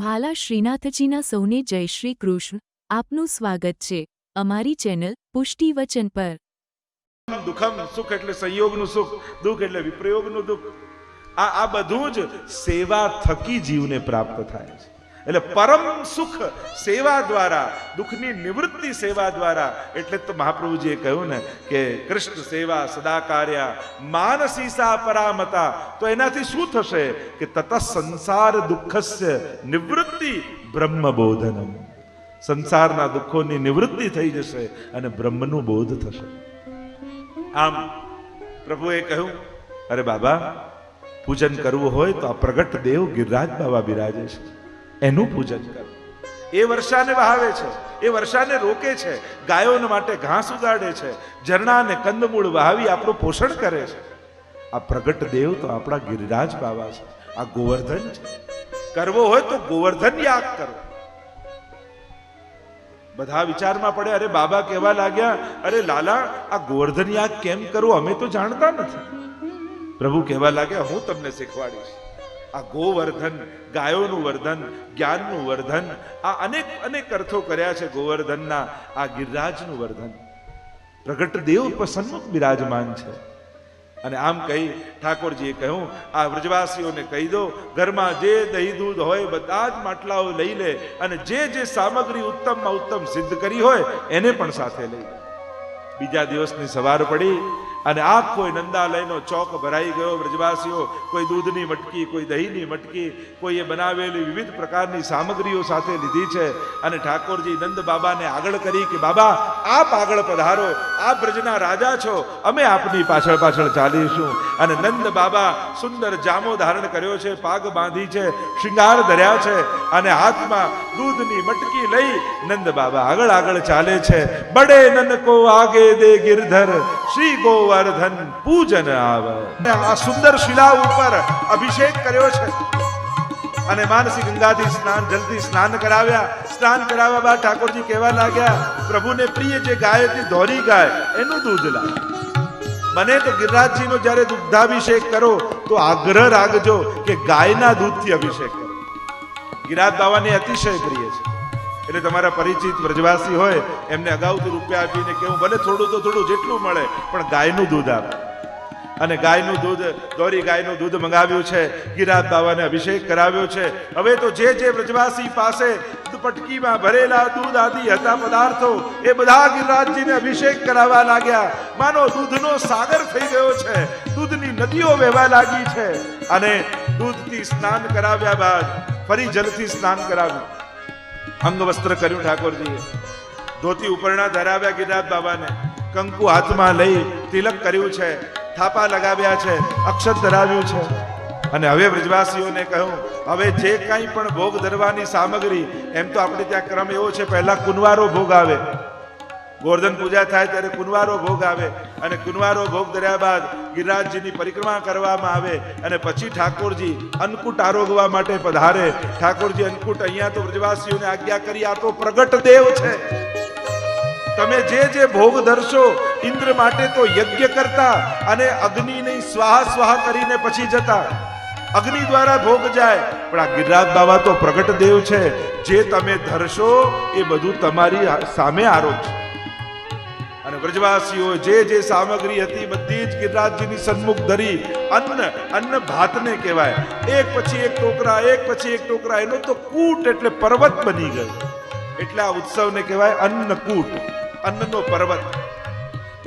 વહાલા શ્રીનાથજીના સૌને જય શ્રી કૃષ્ણ. આપનું સ્વાગત છે અમારી ચેનલ પુષ્ટિવચન પર. દુઃખમ સુખ એટલે સંયોગનું સુખ, દુઃખ એટલે વિપ્રયોગનું દુઃખ. આ બધું જ સેવા થકી જીવને પ્રાપ્ત થાય છે. એટલે પરમ સુખ સેવા દ્વારા, દુઃખની નિવૃત્તિ સેવા દ્વારા. એટલે તો મહાપ્રભુજીએ કહ્યું ને કે કૃષ્ણ સેવા સદા કાર્યા માનસી સા પરામતા. તો એનાથી શું થશે કે તત સંસાર દુઃખસ્ય નિવૃત્તિ બ્રહ્મબોધનમ. સંસારના દુઃખોની નિવૃત્તિ થઈ જશે અને બ્રહ્મનું બોધ થશે. આમ પ્રભુએ કહ્યું, અરે બાબા, પૂજન કરવું હોય તો આ પ્રગટ દેવ ગિરિરાજ બાબા બિરાજે છે, એનું પૂજન કરો. એ વર્ષાને વહાવે છે, એ વર્ષાને રોકે છે, ગાયોને માટે ઘાસ ઉગાડે છે, ઝરણાને કંદમૂળ વહાવી આપણું પોષણ કરે છે. આ પ્રગટ દેવ તો આપણા ગિરિરાજ બાબા છે, આ ગોવર્ધન છે. કરવો હોય તો ગોવર્ધન યાગ કરો. બધા વિચારમાં પડે. અરે બાબા કહેવા લાગ્યા, અરે લાલા, આ ગોવર્ધન યાગ કેમ કરવું અમે તો જાણતા નથી. પ્રભુ કહેવા લાગ્યા, હું તમને શીખવાડીશ. આ ગોવર્ધન, ગાયોનું વર્ધન, જ્ઞાનનું વર્ધન, આ અનેક અનેક અર્થો કર્યા છે ગોવર્ધનના. આ ગિરિરાજનું વર્ધન, પ્રગટ દેવ સન્મુખ બિરાજમાન છે. અને આમ કહી ઠાકોરજીએ કહ્યું, આ વ્રજવાસીઓને કહી દો, ઘરમાં જે દહીં દૂધ હોય બધા જ માટલાઓ લઈ લે, અને જે જે સામગ્રી ઉત્તમમાં ઉત્તમ સિદ્ધ કરી હોય એને પણ સાથે લઈ લે. બીજા દિવસની સવાર પડી અને આખો નંદાલયનો ચોક ભરાઈ ગયો. વ્રજવાસીઓ કોઈ દૂધની મટકી, કોઈ દહીંની મટકી, કોઈએ બનાવેલી વિવિધ પ્રકારની સામગ્રીઓ સાથે લીધી છે. અને ઠાકોરજી નંદ બાબાને આગળ કરી કે બાબા, આપ આગળ પધારો, આપ બ્રજના રાજા છો, અમે આપની પાછળ પાછળ ચાલીશું. અને નંદ બાબા સુંદર જામો ધારણ કર્યો છે, પાગ બાંધી છે, શૃંગાર ધર્યા છે, અને હાથમાં દૂધની મટકી લઈ નંદ બાબા આગળ આગળ ચાલે છે. બડે નનકો આગે દે ગિરધર શ્રી ગોવર્ધન પૂજન આવે. આ સુંદર શિલા ઉપર અભિષેક કર્યો છે અને માનસી ગંગાથી સ્નાન, જલથી સ્નાન કરાવ્યા. સ્નાન કરાવ્યા બાદ ઠાકોરજી કહેવા લાગ્યા, પ્રભુને પ્રિય જે ગાય હતી ધોરી ગાય, એનું દૂધ લાવ. બને તો ગિરિરાજજીનો જ્યારે દુગ્ધાભિષેક કરો તો આગ્રહ રાખજો કે ગાયના દૂધથી અભિષેક કરો. ગિરિરાજ બાવાને અતિશય પ્રિય છે. એટલે તમારા પરિચિત વ્રજવાસી હોય એમને અગાઉથી રૂપિયા આપીને કેવું, ભલે થોડું તો થોડું જેટલું મળે પણ ગાયનું દૂધ આપે. અને ગાયનું દૂધ, દોરી ગાયનું દૂધ મંગાવ્યું છે, ગિરિરાજ બાવાને અભિષેક કરાવ્યો છે. હવે તો જે જે વ્રજવાસી પાસે પટકીમાં ભરેલા દૂધ આદિ હતા પદાર્થો, એ બધા ગિરિરાજજીને અભિષેક કરાવવા લાગ્યા. માનો દૂધનો સાગર થઈ ગયો છે, દૂધની નદીઓ વહેવા લાગી છે. અને દૂધથી સ્નાન કરાવ્યા બાદ ફરી જલથી સ્નાન કરાવ્યું, અંગ વસ્ત્ર કર્યું ઠાકોરજીએ, ધોતી ઉપરણા ધરાવ્યા ગિરિરાજ બાબાને, કંકુ હાથમાં લઈ તિલક કર્યું છે, થાપા લગાવ્યા છે, અક્ષત ધરાવ્યું છે. અને હવે વ્રજવાસીઓને કહ્યું, હવે જે કાંઈ પણ ભોગ ધરવાની સામગ્રી, એમ તો આપણે ત્યાં ક્રમ એવો છે, પહેલા કુંવારો ભોગ આવે, ગોવર્ધન પૂજા થાય ત્યારે કુંવારો ભોગ આવે, અને કુંવારો ભોગ ધર્યા બાદ ગિરિરાજજીની પરિક્રમા કરવામાં આવે, અને પછી ઠાકોરજી અન્નકૂટ આરોગવા માટે પધારે. ઠાકોરજી અન્નકૂટ અહીંયા તો વ્રજવાસીઓને આજ્ઞા કરી, આ તો પ્રગટ દેવ છે, તમે જે જે ભોગ ધરશો, ઇન્દ્ર માટે તો યજ્ઞ કરતા અને અગ્નિને સ્વાહા સ્વાહા કરીને પછી જતા, અગ્નિ દ્વારા ભોગ જાય. પણ આ ગિરિરાજ બાબા તો પ્રગટ દેવ છે, જે તમે ધરશો એ બધું તમારી સામે આરોગશે. અને વ્રજવાસીઓ જે જે સામગ્રી હતી બધી જ ગિરિરાજજીની સન્મુખ ધરી. અન્ન ભાતને કહેવાય, એક પછી એક ટોકરા, એક પછી એક ટોકરા, એનો તો કૂટ એટલે પર્વત બની ગયો. એટલે આ ઉત્સવને કહેવાય અન્નકૂટ, અન્નનો પર્વત.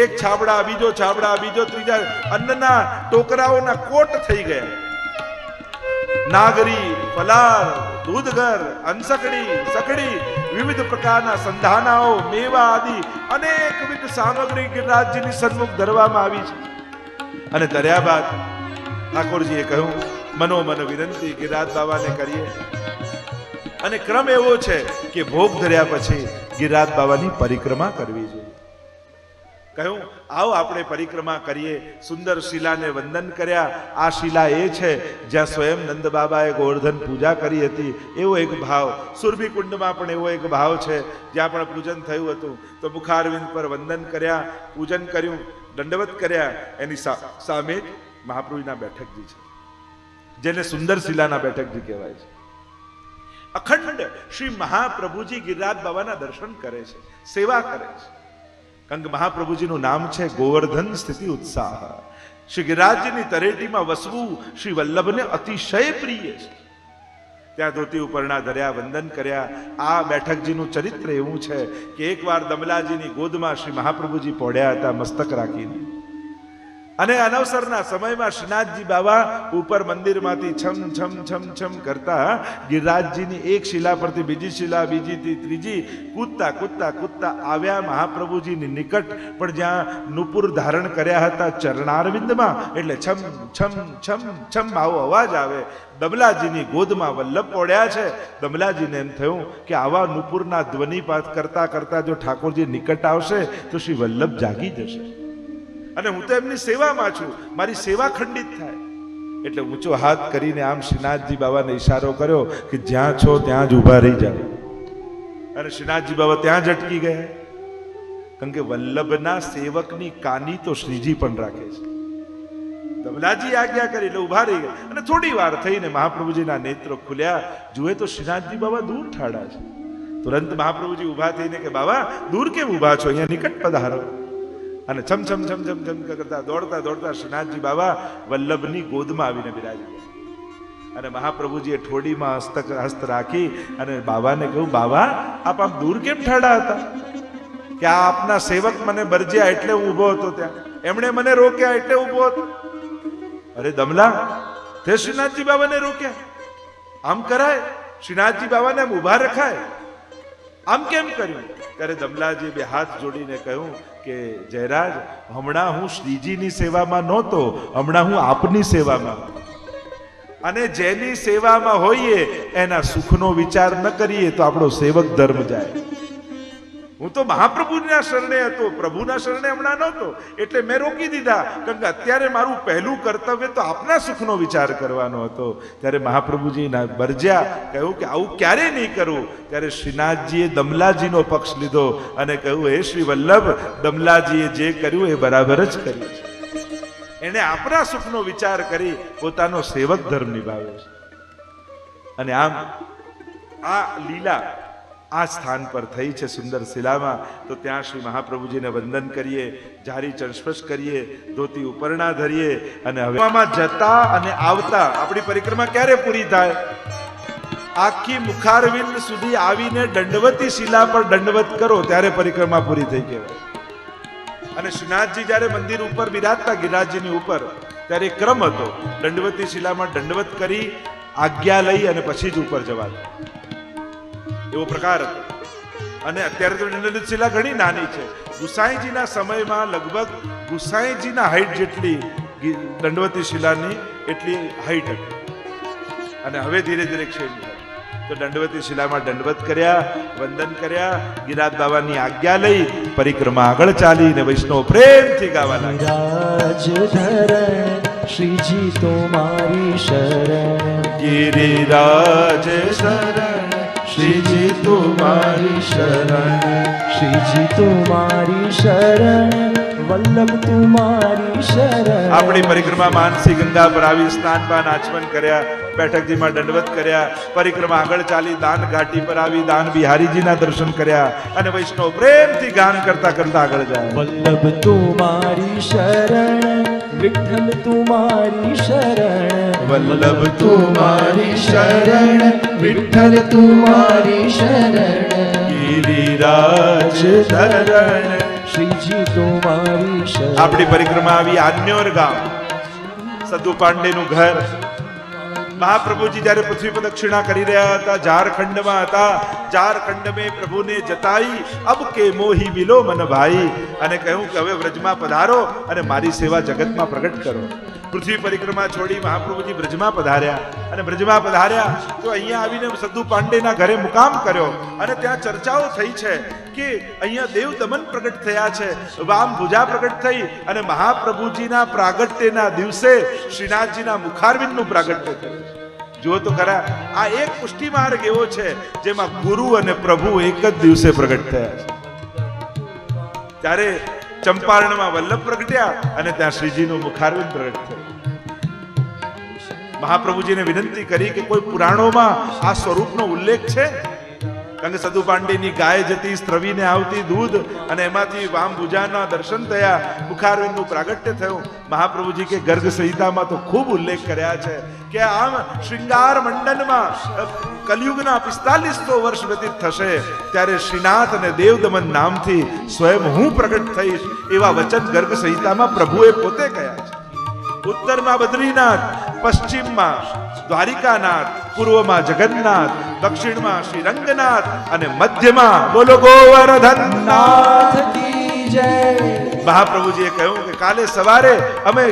એક છાબડા, બીજો છાબડા, બીજો ત્રીજા, અન્નના ટોકરાઓના કોટ થઈ ગયા. નાગરી, ફલાર, દૂધઘર, અંસકડી, સકડી, વિવિધ પ્રકારના સંધાનાઓ, મેવા આદિ અનેકવિધ સામગ્રી ગિરિરાજજીની સન્મુખ ધરવામાં આવી છે. અને ધર્યા બાદ ઠાકોરજીએ કહ્યું, મનોમન વિનંતી ગિરિરાજ બાબાને કરીએ. અને ક્રમ એવો છે કે ભોગ ધર્યા પછી ગિરિરાજ બાબાની પરિક્રમા કરવી જોઈએ. કહ્યું, આવો આપણે પરિક્રમા કરીએ. સુંદર શિલાને વંદન કર્યા. આ શિલા એ છે જ્યાં સ્વયં નંદ બાબાએ ગોવર્ધન પૂજા કરી હતી, એવો એક ભાવ. સુરભી કુંડમાં પણ એવો એક ભાવ છે, જ્યાં પણ પૂજન થયું હતું. તો મુખારવિંદ પર વંદન કર્યા, પૂજન કર્યું, દંડવત કર્યા. એની સામે મહાપ્રભુના બેઠકજી છે, જેને સુંદર શિલાના બેઠકજી કહેવાય છે. અખંડ શ્રી મહાપ્રભુજી ગિરિરાજ બાબાના દર્શન કરે છે, સેવા કરે છે. કારણ કે મહાપ્રભુજીનું નામ છે ગોવર્ધન સ્થિતિ ઉત્સાહ. શ્રી ગિરિરાજની તરેટીમાં વસવું શ્રી વલ્લભને અતિશય પ્રિય છે. ત્યાં ધોતી ઉપરના ધર્યા, વંદન કર્યા. આ બેઠકજીનું ચરિત્ર એવું છે કે એકવાર દમલાજીની ગોદમાં શ્રી મહાપ્રભુજી પડ્યા હતા મસ્તક રાખીને, અને અનવસરના સમયમાં શ્રીનાથજી બાબા ઉપર મંદિરમાંથી છમ છમ છમ છમ કરતા ગિરિરાજજીની એક શિલા પરથી બીજી શિલા, બીજીથી ત્રીજી કૂદતા કૂદતા કૂદતા આવ્યા મહાપ્રભુજીની નિકટ. પણ જ્યાં નુપુર ધારણ કર્યા હતા ચરણારવિંદમાં, એટલે છમ છમ છમ છમ આવો અવાજ આવે. દમલાજીની ગોદમાં વલ્લભ પડ્યા છે. દમલાજીને એમ થયું કે આવા નુપુરના ધ્વનિપાત કરતા કરતા જો ઠાકોરજી નિકટ આવશે તો શ્રી વલ્લભ જાગી જશે, અને હું તો એમની સેવામાં છું, મારી સેવા ખંડિત થાય. એટલે ઊંચો હાથ કરીને આમ શ્રીનાથજી બાબાને ઈશારો કર્યો કે જ્યાં છો ત્યાં જ ઊભા રહી જાઓ. અને શ્રીનાથજી બાબા ત્યાં જ અટકી ગયા. કારણ કે વલ્લભના સેવકની કાની તો શ્રીજી પણ રાખે છે. દમલાજી આજ્ઞા કરી એટલે ઊભા રહી ગયા. અને થોડી વાર થઈને મહાપ્રભુજીના નેત્રો ખુલ્યા. જુએ તો શ્રીનાથજી બાબા દૂર ઠાડા છે. તુરંત મહાપ્રભુજી ઊભા થઈને કે બાબા દૂર કેમ ઊભા છો, અહીંયા નિકટ પધારો. અને છમ છમ છમ છમ છમ કરતા દોડતા દોડતા શ્રીનાથજી બાબા વલ્લભની ગોદમાં આવીને બિરાજી ગયા. અને મહાપ્રભુજીએ ઠોડીમાં હસ્ત રાખી અને બાબાને કહ્યું, બાબા આપ આમ દૂર કેમ ઠાડા હતા? કે આ આપના સેવક મને બરજ્યા એટલે હું ઊભો હતો ત્યાં, એમણે મને રોક્યા એટલે ઊભો હતો. અરે દમલા, તે શ્રીનાથજી બાબાને રોક્યા? આમ કરાય? શ્રીનાથજી બાબાને આમ ઊભા રખાય? આમ કેમ કર્યું? ત્યારે દમલાજી બે હાથ જોડીને કહ્યું કે જયરાજ, હમણાં હું શ્રીજીની સેવામાં નહોતો, હમણાં હું આપની સેવામાં. અને જેની સેવામાં હોઈએ એના સુખનો વિચાર ન કરીએ તો આપણો સેવક ધર્મ જાય. હું તો મહાપ્રભુના શરણે હતો, પ્રભુના શરણે હમણાં નહોતો, એટલે મેં રોકી દીધા. કારણ કે અત્યારે મારું પહેલું કર્તવ્ય તો આપના સુખનો વિચાર કરવાનો હતો. ત્યારે મહાપ્રભુજીના બરજ્યા, કહ્યું કે આવું ક્યારે નહીં કરવું. ત્યારે શ્રીનાથજીએ દમલાજીનો પક્ષ લીધો અને કહ્યું, હે શ્રી વલ્લભ, દમલાજીએ જે કર્યું એ બરાબર જ કર્યું છે. એને આપણા સુખનો વિચાર કરી પોતાનો સેવક ધર્મ નિભાવ્યો છે. અને આમ આ લીલા આ સ્થાન પર થઈ છે સુંદર શિલામાં. તો ત્યાં શ્રી મહાપ્રભુજીને વંદન કરીએ, જારી ચરસ્પર્શ કરીએ, ધોતી ઉપરના ધરીએ. અને હવે જતા અને આવતા આપણી પરિક્રમા ક્યારે પૂરી થાય? આખી મુખારવિંદ સુધી આવીને દંડવતી શિલા પર દંડવત કરો ત્યારે પરિક્રમા પૂરી થઈ કહેવાય. અને શ્રીનાથજી જ્યારે મંદિર ઉપર બિરાજતા ગિરિરાજજીની ઉપર, ત્યારે ક્રમ હતો દંડવતી શિલામાં દંડવત કરી આજ્ઞા લઈ અને પછી જ ઉપર જવાનું, એવો પ્રકાર હતો. અને અત્યારે તો દંડવત શિલા ઘણી નાની છે. ગુસાઈજીના સમયમાં લગભગ ગુસાઈજીના હાઈટ જેટલી દંડવતી શિલાની એટલી હાઈટ હતી. અને હવે ધીરે ધીરે ક્ષેમ થાય. તો દંડવતી શિલામાં દંડવત કર્યા, વંદન કર્યા, ગિરિરાજ બાબાની આજ્ઞા લઈ પરિક્રમા આગળ ચાલી ને વૈષ્ણવ પ્રેમથી ગાવા લાગ્યા. શ્રીજી તમારી શરણ, ગિરિરાજ શરણ, શ્રીજી તુમારી શરણ, શ્રીજી તમારી શરણ, વલ્લભ તુમારી શરણ. આપણી પરિક્રમા માનસી ગંગા પર આવી સ્નાનપાન આચમન કર્યા, બેઠકજીમાં દંડવત કર્યા, પરિક્રમા આગળ ચાલી દાન ઘાટી પર આવી દાન બિહારીજીના દર્શન કર્યા અને વૈષ્ણવ પ્રેમથી ગાન કરતા કરતા આગળ જાય. વલ્લભ તુમારી શરણ, વિઠ્ઠલ તુમારી શરણ, વલ્લભ તુમારી શરણ, વિઠ્ઠલ તુમારી શરણ, ગિરિરાજ ધરણ, શ્રીજી તુમારી શરણ. આપણી પરિક્રમા આવી આન્યોર ગામ, સદુ પાંડેનું ઘર. મહાપ્રભુજી જ્યારે પૃથ્વી પ્રદક્ષિણા કરી રહ્યા હતા, ઝારખંડમાં હતા. ઝારખંડ में પ્રભુને જતાઈ અબ કે મોહી મિલો મન ભાઈ. અને કહ્યું કે હવે વ્રજમાં પધારો અને મારી સેવા જગતમાં પ્રગટ કરો. પૃથ્વી પરિક્રમા છોડી મહાપ્રભુજી બ્રજમાં પધાર્યા. અને બ્રજમાં પધાર્યા તો અહીંયા આવીને સદુ પાંડેના ઘરે મુકામ કર્યો. અને ત્યાં ચર્ચાઓ થઈ છે કે અહીંયા દેવ દમન પ્રગટ થયા છે, વામ ભુજા પ્રગટ થઈ. અને મહાપ્રભુજીના પ્રાગટ્યના દિવસે શ્રીનાથજીના મુખારવિંદનું પ્રાગટ્ય થયું. જુઓ તો ખરા, આ એક પુષ્ટિ માર્ગ એવો છે જેમાં ગુરુ અને પ્રભુ એક જ દિવસે પ્રગટ થયા છે. ત્યારે ચંપારણમાં વલ્લભ પ્રગટ્યા અને ત્યાં શ્રીજીનું મુખારવિંદ પ્રગટ થયું. મહાપ્રભુજીને વિનંતી કરી કે કોઈ પુરાણોમાં આ સ્વરૂપનો ઉલ્લેખ છે? કારણ કે સદુ પાંડેની ગાય જતી સ્ત્રવીને આવતી દૂધ અને એમાંથી વામભુજાના દર્શન થયા, મુખારવિંદનું પ્રાગટ્ય થયું. મહાપ્રભુજી કે ગર્ગ સંહિતામાં તો ખૂબ ઉલ્લેખ કર્યા છે કે આમ શૃંગાર મંડનમાં કલયુગના 4500 વર્ષ વ્યતીત થશે ત્યારે શ્રીનાથ અને દેવદમન નામથી સ્વયં હું પ્રગટ થઈશ એવા વચન ગર્ગ સંહિતામાં પ્રભુએ પોતે કહ્યા છે. ઉત્તરમાં બદ્રીનાથ, પશ્ચિમમાં દ્વારિકાનાથ, પૂર્વમાં જગન્નાથ, દક્ષિણમાં શ્રી રંગનાથ અને મધ્યમાં બોલો ગોવર્ધનનાથ નાથ કી જય. મહાપ્રભુજીએ કહ્યું કે કાલે સવારે અમે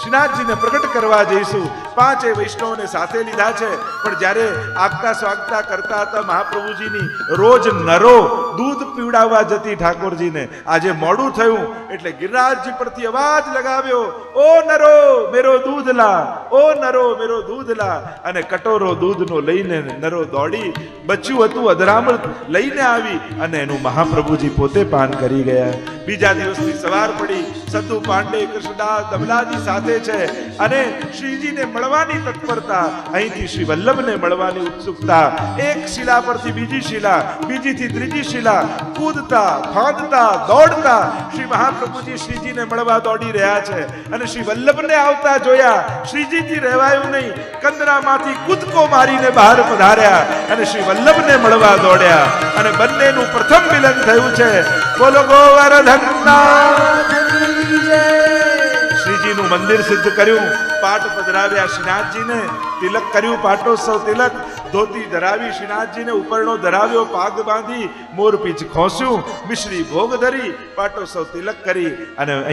શ્રીનાથજીને પ્રગટ કરવા જઈશું. 5 વૈષ્ણવોને સાથે લીધા છે, પણ જ્યારે આગતા સ્વાગતા કરતા હતા મહાપ્રભુજીની રોજ નરો દૂધ પીવડાવવા જતી ઠાકોરજીને. આજે મોડું થયું એટલે ગિરિરાજજી પરથી અવાજ લગાવ્યો, ઓ નરો મેરો દૂધ લા, ઓ નરો મેરો દૂધ લા. અને કટોરો દૂધનો લઈને નરો દોડી બચ્યું હતું અધરામૃત લઈને આવી અને એનું મહાપ્રભુજી પોતે પાન કરી ગયા. બીજા દિવસની સવાર પડી, સદુ પાંડે, કૃષ્ણદાસ, દમલાજી સાથે છે અને શ્રીજીને મળવાની તત્પરતા, અહીંથી શ્રી વલ્લભને મળવાની ઉત્સુકતા. એક શિલા પરથી બીજી શિલા, બીજીથી ત્રીજી શિલા, કૂદતા ફાંદતા દોડતા શ્રી મહાપ્રભુજી શ્રીજીને મળવા દોડી રહ્યા છે. અને શ્રી વલ્લભને આવતા જોયા, શ્રીજીથી રહેવાયું નહીં, કંદરામાંથી કૂદકો મારીને બહાર પધાર્યા અને શ્રી વલ્લભને મળવા દોડ્યા અને બંનેનું પ્રથમ મિલન થયું છે. બોલો ગોવર્ધનનાથ કી જય. શ્રીજીનું મંદિર સિદ્ધ કર્યું, પાટ પધરાવ્યા શ્રીનાથજીને, તિલક કર્યું, પાટોત્સવ તિલક, ધોતી ધરાવી શ્રીનાથજીને, ઉપરનો ધરાવ્યો, પાગ બાંધી, મોરપીંછ ખોસ્યું, મિશ્રી ભોગ ધરી, પાટોત્સવ તિલક કરી અને